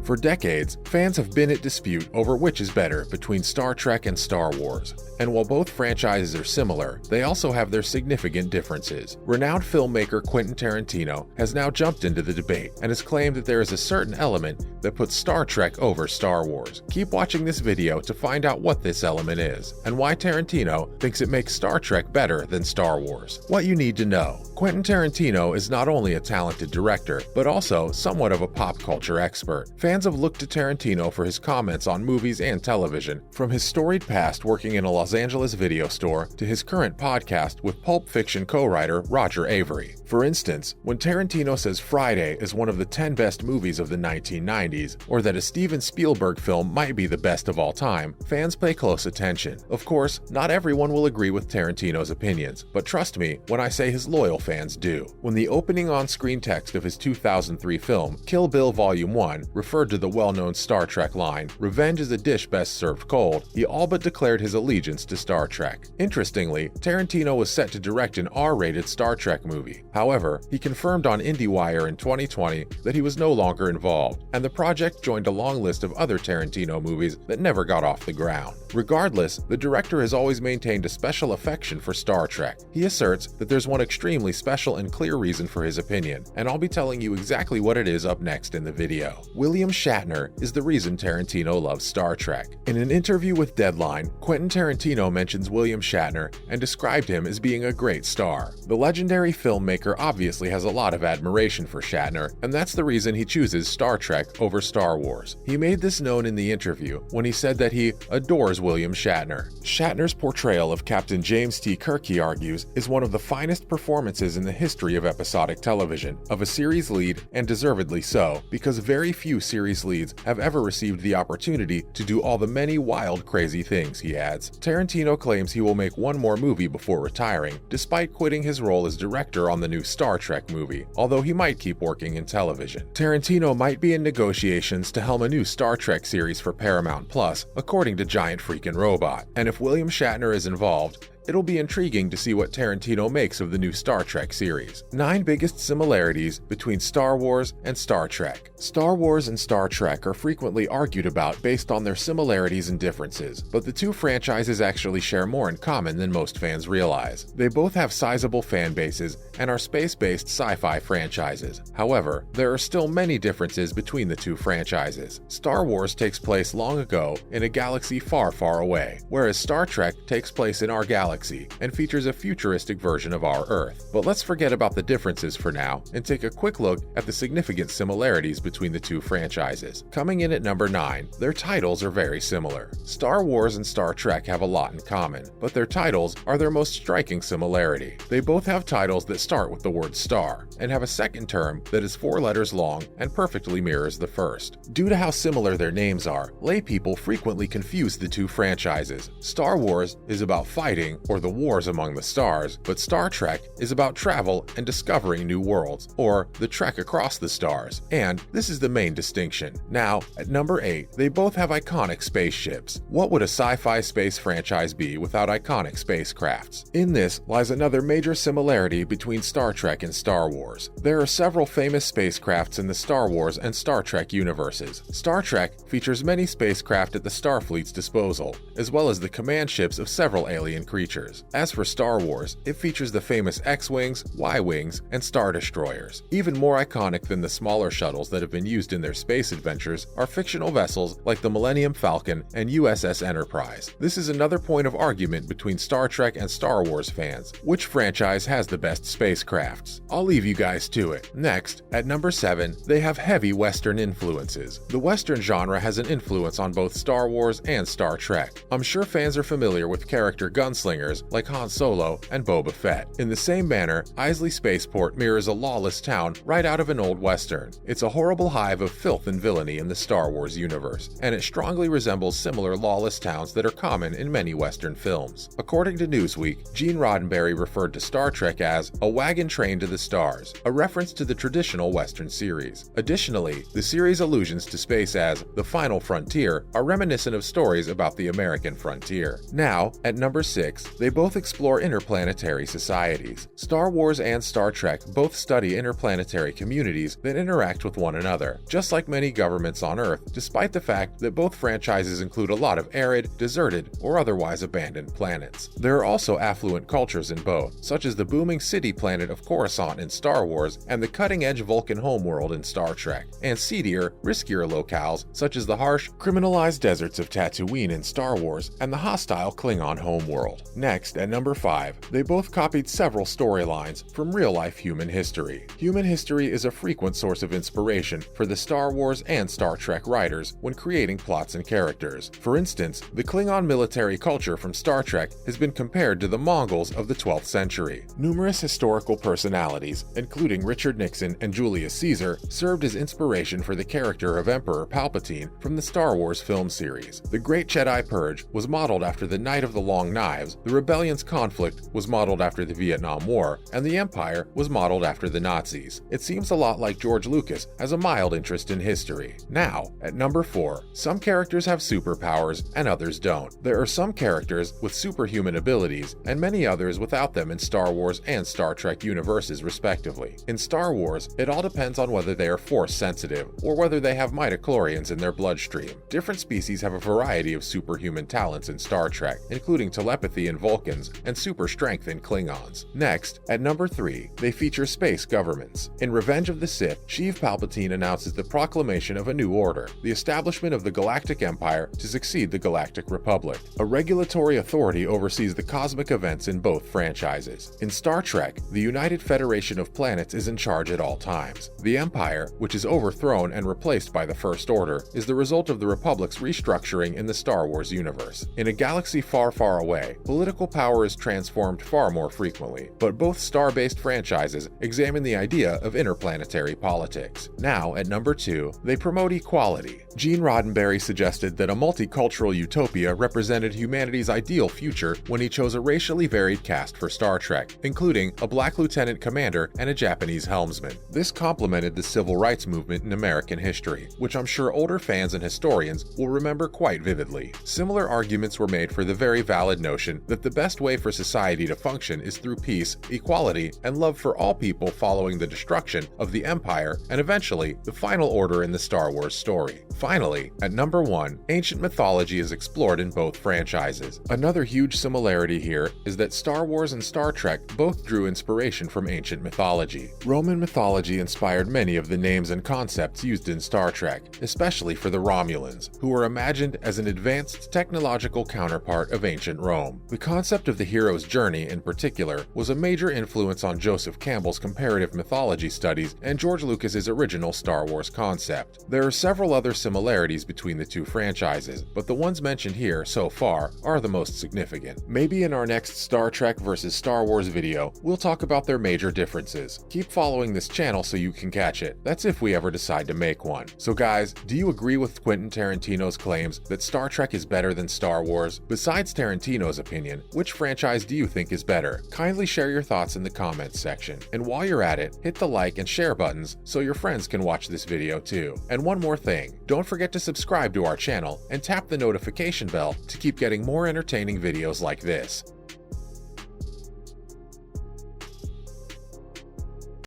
For decades, fans have been at dispute over which is better between Star Trek and Star Wars. And while both franchises are similar, they also have their significant differences. Renowned filmmaker Quentin Tarantino has now jumped into the debate and has claimed that there is a certain element that puts Star Trek over Star Wars. Keep watching this video to find out what this element is, and why Tarantino thinks it makes Star Trek better than Star Wars. What you need to know: Quentin Tarantino is not only a talented director, but also somewhat of a pop culture expert. Fans have looked to Tarantino for his comments on movies and television, from his storied past working in a Los Angeles video store to his current podcast with Pulp Fiction co-writer Roger Avery. For instance, when Tarantino says Friday is one of the 10 best movies of the 1990s, or that a Steven Spielberg film might be the best of all time, fans pay close attention. Of course, not everyone will agree with Tarantino's opinions, but trust me when I say his loyal fans do. When the opening on-screen text of his 2003 film, Kill Bill Volume 1, referred to the well-known Star Trek line, "Revenge is a dish best served cold," he all but declared his allegiance to Star Trek. Interestingly, Tarantino was set to direct an R-rated Star Trek movie. However, he confirmed on Indiewire in 2020 that he was no longer involved, and the project joined a long list of other Tarantino movies that never got off the ground. Regardless, the director has always maintained a special affection for Star Trek. He asserts that there's one extremely special and clear reason for his opinion, and I'll be telling you exactly what it is up next in the video. William Shatner is the reason Tarantino loves Star Trek. In an interview with Deadline, Quentin Tarantino mentions William Shatner and described him as being a great star. The legendary filmmaker obviously has a lot of admiration for Shatner, and that's the reason he chooses Star Trek over Star Wars. He made this known in the interview when he said that he adores William Shatner. Shatner's portrayal of Captain James T. Kirk, he argues, is one of the finest performances in the history of episodic television, of a series lead, and deservedly so, because very few series leads have ever received the opportunity to do all the many wild, crazy things, he adds. Tarantino claims he will make one more movie before retiring, despite quitting his role as director on the new Star Trek movie, although he might keep working in television. Tarantino might be in negotiations to helm a new Star Trek series for Paramount Plus, according to Giant Freakin' Robot, and if William Shatner is involved, it'll be intriguing to see what Tarantino makes of the new Star Trek series. 9 biggest similarities between Star Wars and Star Trek. Star Wars and Star Trek are frequently argued about based on their similarities and differences, but the two franchises actually share more in common than most fans realize. They both have sizable fan bases and are space-based sci-fi franchises. However, there are still many differences between the two franchises. Star Wars takes place long ago in a galaxy far, far away, whereas Star Trek takes place in our galaxy and features a futuristic version of our Earth. But let's forget about the differences for now and take a quick look at the significant similarities between the two franchises. Coming in at number 9, their titles are very similar. Star Wars and Star Trek have a lot in common, but their titles are their most striking similarity. They both have titles that start with the word star and have a second term that is 4 letters long and perfectly mirrors the first. Due to how similar their names are, lay people frequently confuse the two franchises. Star Wars is about fighting or the wars among the stars, but Star Trek is about travel and discovering new worlds, or the trek across the stars, and this is the main distinction. Now, at number 8, they both have iconic spaceships. What would a sci-fi space franchise be without iconic spacecrafts? In this lies another major similarity between Star Trek and Star Wars. There are several famous spacecrafts in the Star Wars and Star Trek universes. Star Trek features many spacecraft at the Starfleet's disposal, as well as the command ships of several alien creatures. As for Star Wars, it features the famous X-Wings, Y-Wings, and Star Destroyers. Even more iconic than the smaller shuttles that have been used in their space adventures are fictional vessels like the Millennium Falcon and USS Enterprise. This is another point of argument between Star Trek and Star Wars fans. Which franchise has the best spacecrafts? I'll leave you guys to it. Next, at number 7, they have heavy Western influences. The Western genre has an influence on both Star Wars and Star Trek. I'm sure fans are familiar with character gunslingers like Han Solo and Boba Fett. In the same manner, Isley Spaceport mirrors a lawless town right out of an old Western. It's a horrible hive of filth and villainy in the Star Wars universe, and it strongly resembles similar lawless towns that are common in many Western films. According to Newsweek, Gene Roddenberry referred to Star Trek as a wagon train to the stars, a reference to the traditional Western series. Additionally, the series' allusions to space as the final frontier are reminiscent of stories about the American frontier. Now, at number 6, They both explore interplanetary societies. Star Wars and Star Trek both study interplanetary communities that interact with one another, just like many governments on Earth, despite the fact that both franchises include a lot of arid, deserted, or otherwise abandoned planets. There are also affluent cultures in both, such as the booming city planet of Coruscant in Star Wars and the cutting-edge Vulcan homeworld in Star Trek, and seedier, riskier locales such as the harsh, criminalized deserts of Tatooine in Star Wars and the hostile Klingon homeworld. Next, at number 5, they both copied several storylines from real-life human history. Human history is a frequent source of inspiration for the Star Wars and Star Trek writers when creating plots and characters. For instance, the Klingon military culture from Star Trek has been compared to the Mongols of the 12th century. Numerous historical personalities, including Richard Nixon and Julius Caesar, served as inspiration for the character of Emperor Palpatine from the Star Wars film series. The Great Jedi Purge was modeled after the Night of the Long Knives, the Rebellion's conflict was modeled after the Vietnam War, and the Empire was modeled after the Nazis. It seems a lot like George Lucas has a mild interest in history. Now, at number 4, some characters have superpowers and others don't. There are some characters with superhuman abilities and many others without them in Star Wars and Star Trek universes respectively. In Star Wars, it all depends on whether they are force sensitive or whether they have midichlorians in their bloodstream. Different species have a variety of superhuman talents in Star Trek, including telepathy in Vulcans and super strength in Klingons. Next, at number 3, they feature space governments. In Revenge of the Sith, Sheev Palpatine announces the proclamation of a new order, the establishment of the Galactic Empire to succeed the Galactic Republic. A regulatory authority oversees the cosmic events in both franchises. In Star Trek, the United Federation of Planets is in charge at all times. The Empire, which is overthrown and replaced by the First Order, is the result of the Republic's restructuring in the Star Wars universe. In a galaxy far, far away, political power is transformed far more frequently, but both star-based franchises examine the idea of interplanetary politics. Now, at number 2, they promote equality. Gene Roddenberry suggested that a multicultural utopia represented humanity's ideal future when he chose a racially varied cast for Star Trek, including a black lieutenant commander and a Japanese helmsman. This complemented the civil rights movement in American history, which I'm sure older fans and historians will remember quite vividly. Similar arguments were made for the very valid notion that the best way for society to function is through peace, equality, and love for all people following the destruction of the Empire and eventually the final order in the Star Wars story. Finally, at number 1, ancient mythology is explored in both franchises. Another huge similarity here is that Star Wars and Star Trek both drew inspiration from ancient mythology. Roman mythology inspired many of the names and concepts used in Star Trek, especially for the Romulans, who were imagined as an advanced technological counterpart of ancient Rome. The concept of the hero's journey, in particular, was a major influence on Joseph Campbell's comparative mythology studies and George Lucas's original Star Wars concept. There are several other similarities between the two franchises, but the ones mentioned here so far are the most significant. Maybe in our next Star Trek vs. Star Wars video, we'll talk about their major differences. Keep following this channel so you can catch it. That's if we ever decide to make one. So guys, do you agree with Quentin Tarantino's claims that Star Trek is better than Star Wars? Besides Tarantino's opinion, which franchise do you think is better? Kindly share your thoughts in the comments section. And while you're at it, hit the like and share buttons so your friends can watch this video too. And one more thing, don't forget to subscribe to our channel and tap the notification bell to keep getting more entertaining videos like this.